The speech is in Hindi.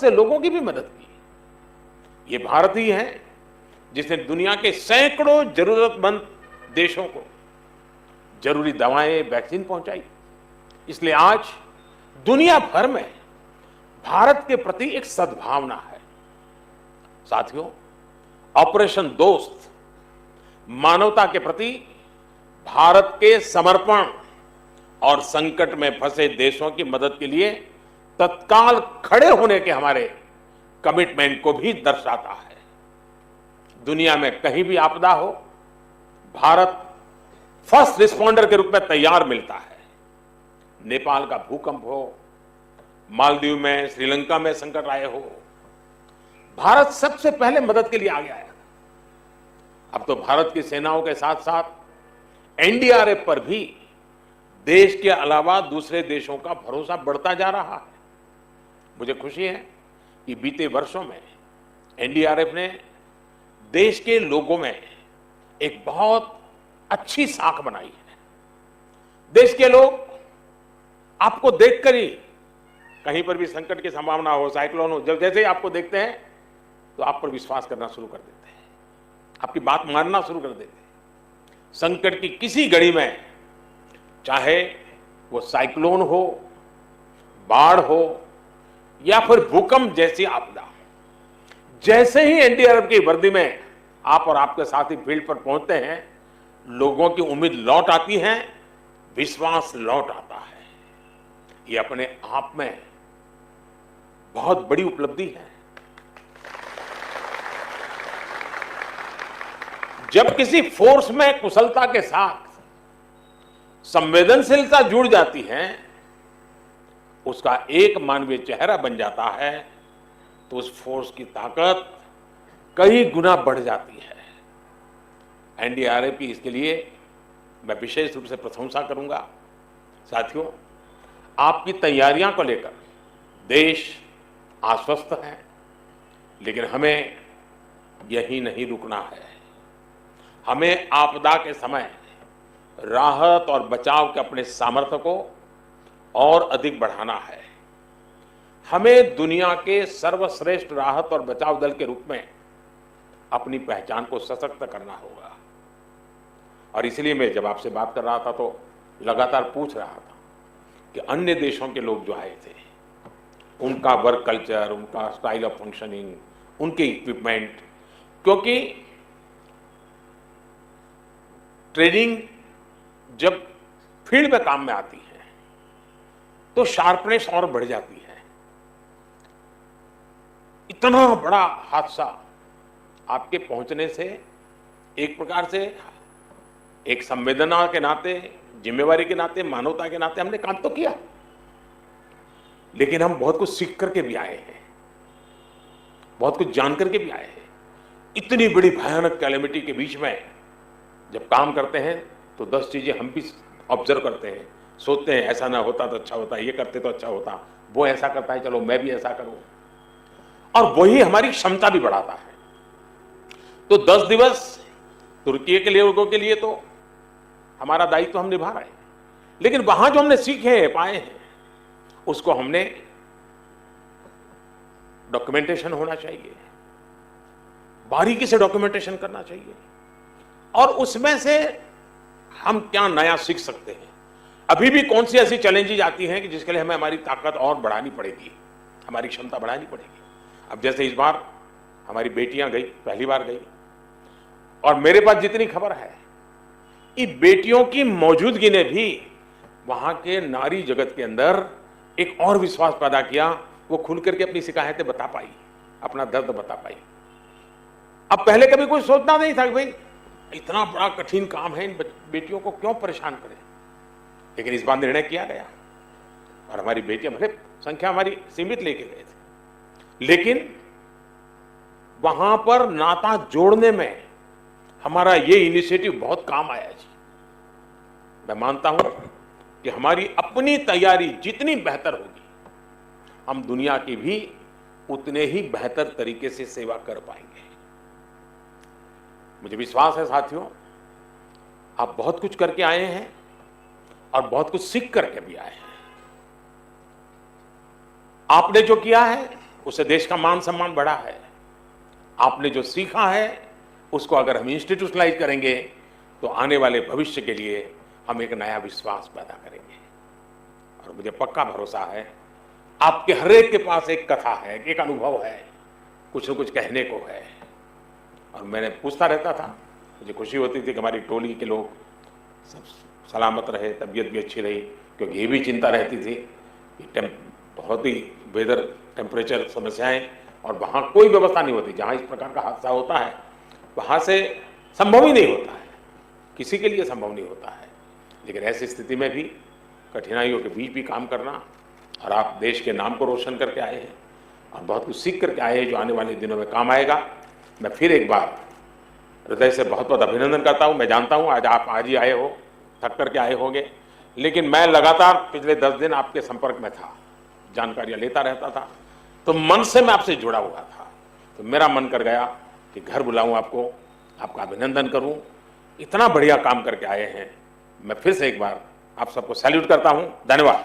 बहुत से लोगों की भी मदद की। ये भारत ही है जिसने दुनिया के सैकड़ों जरूरतमंद देशों को जरूरी दवाएं, वैक्सीन पहुंचाई। इसलिए आज दुनिया भर में भारत के प्रति एक सद्भावना है। साथियों, ऑपरेशन दोस्त मानवता के प्रति भारत के समर्पण और संकट में फंसे देशों की मदद के लिए तत्काल खड़े होने के हमारे कमिटमेंट को भी दर्शाता है। दुनिया में कहीं भी आपदा हो, भारत फर्स्ट रिस्पॉन्डर के रूप में तैयार मिलता है। नेपाल का भूकंप हो, मालदीव में, श्रीलंका में संकट आए हो, भारत सबसे पहले मदद के लिए आगे आया। अब तो भारत की सेनाओं के साथ साथ एनडीआरएफ पर भी देश के अलावा दूसरे देशों का भरोसा बढ़ता जा रहा है। मुझे खुशी है कि बीते वर्षों में एनडीआरएफ ने देश के लोगों में एक बहुत अच्छी साख बनाई है। देश के लोग आपको देखकर ही, कहीं पर भी संकट की संभावना हो, साइक्लोन हो, जब जैसे ही आपको देखते हैं तो आप पर विश्वास करना शुरू कर देते हैं, आपकी बात मानना शुरू कर देते हैं। संकट की किसी घड़ी में, चाहे वो साइक्लोन हो, बाढ़ हो या फिर भूकंप जैसी आपदा, जैसे ही एनडीआरएफ की वर्दी में आप और आपके साथी फील्ड पर पहुंचते हैं, लोगों की उम्मीद लौट आती है, विश्वास लौट आता है। ये अपने आप में बहुत बड़ी उपलब्धि है। जब किसी फोर्स में कुशलता के साथ संवेदनशीलता जुड़ जाती है, उसका एक मानवीय चेहरा बन जाता है, तो उस फोर्स की ताकत कई गुना बढ़ जाती है। एनडीआरएफ की इसके लिए मैं विशेष रूप से प्रशंसा करूंगा। साथियों, आपकी तैयारियां को लेकर देश आश्वस्त है, लेकिन हमें यही नहीं रुकना है। हमें आपदा के समय राहत और बचाव के अपने सामर्थ्य को और अधिक बढ़ाना है। हमें दुनिया के सर्वश्रेष्ठ राहत और बचाव दल के रूप में अपनी पहचान को सशक्त करना होगा। और इसलिए मैं जब आपसे बात कर रहा था तो लगातार पूछ रहा था कि अन्य देशों के लोग जो आए थे, उनका वर्क कल्चर, उनका स्टाइल ऑफ फंक्शनिंग, उनके इक्विपमेंट, क्योंकि ट्रेनिंग जब फील्ड में काम में आती है तो शार्पनेस और बढ़ जाती है। इतना बड़ा हादसा आपके पहुंचने से एक प्रकार से, एक संवेदना के नाते, जिम्मेवारी के नाते, मानवता के नाते हमने काम तो किया, लेकिन हम बहुत कुछ सीख करके भी आए हैं, बहुत कुछ जान करके भी आए हैं। इतनी बड़ी भयानक कैलेमिटी के बीच में जब काम करते हैं तो 10 चीजें हम भी ऑब्जर्व करते हैं, सोचते हैं ऐसा ना होता तो अच्छा होता, ये करते तो अच्छा होता, वो ऐसा करता है, चलो मैं भी ऐसा करूं, और वही हमारी क्षमता भी बढ़ाता है। तो 10 दिवस तुर्की के लिए, लोगों के लिए तो हमारा दायित्व हम निभा रहे हैं, लेकिन वहां जो हमने सीखे हैं, पाए हैं, उसको हमने डॉक्यूमेंटेशन होना चाहिए, बारीकी से डॉक्यूमेंटेशन करना चाहिए, और उसमें से हम क्या नया सीख सकते हैं। अभी भी कौन सी ऐसी चैलेंजेस आती हैं कि जिसके लिए हमें हमारी ताकत और बढ़ानी पड़ेगी, हमारी क्षमता बढ़ानी पड़ेगी। अब जैसे इस बार हमारी बेटियां गई, पहली बार गई, और मेरे पास जितनी खबर है, इन बेटियों की मौजूदगी ने भी वहां के नारी जगत के अंदर एक और विश्वास पैदा किया। वो खुल करके अपनी शिकायतें बता पाई, अपना दर्द बता पाई। अब पहले कभी कोई सोचना नहीं था कि भाई इतना बड़ा कठिन काम है, इन बेटियों को क्यों परेशान करें, लेकिन इस बार निर्णय किया गया और हमारी बेटियां, भले संख्या हमारी सीमित लेके गए थे, लेकिन वहां पर नाता जोड़ने में हमारा ये इनिशिएटिव बहुत काम आया जी। मैं मानता हूं कि हमारी अपनी तैयारी जितनी बेहतर होगी, हम दुनिया की भी उतने ही बेहतर तरीके से सेवा कर पाएंगे। मुझे विश्वास है साथियों, आप बहुत कुछ करके आए हैं और बहुत कुछ सीख करके भी आए हैं। आपने जो किया है उससे देश का मान सम्मान बढ़ा है। आपने जो सीखा है उसको अगर हम इंस्टीट्यूशनलाइज करेंगे तो आने वाले भविष्य के लिए हम एक नया विश्वास पैदा करेंगे। और मुझे पक्का भरोसा है आपके हर एक के पास एक कथा है, एक अनुभव है, कुछ न कुछ कहने को है। और मैंने पूछता रहता था, मुझे खुशी होती थी कि हमारी टोली के लोग सब सलामत रहे, तबीयत भी अच्छी रही, क्योंकि ये भी चिंता रहती थी कि बहुत ही वेदर टेम्परेचर समस्याएं, और वहाँ कोई व्यवस्था नहीं होती। जहाँ इस प्रकार का हादसा होता है वहाँ से संभव ही नहीं होता है, किसी के लिए संभव नहीं होता है। लेकिन ऐसी स्थिति में भी कठिनाइयों के बीच भी काम करना, और आप देश के नाम को रोशन करके आए हैं और बहुत कुछ सीख करके आए हैं जो आने वाले दिनों में काम आएगा। मैं फिर एक बार हृदय से बहुत बहुत अभिनंदन करता हूँ। मैं जानता हूँ आज ही आए हो, थक करके आए होंगे, लेकिन मैं लगातार पिछले 10 दिन आपके संपर्क में था, जानकारियाँ लेता रहता था, तो मन से मैं आपसे जुड़ा हुआ था। तो मेरा मन कर गया कि घर बुलाऊं आपको, आपका अभिनंदन करूं, इतना बढ़िया काम करके आए हैं। मैं फिर से एक बार आप सबको सैल्यूट करता हूं। धन्यवाद।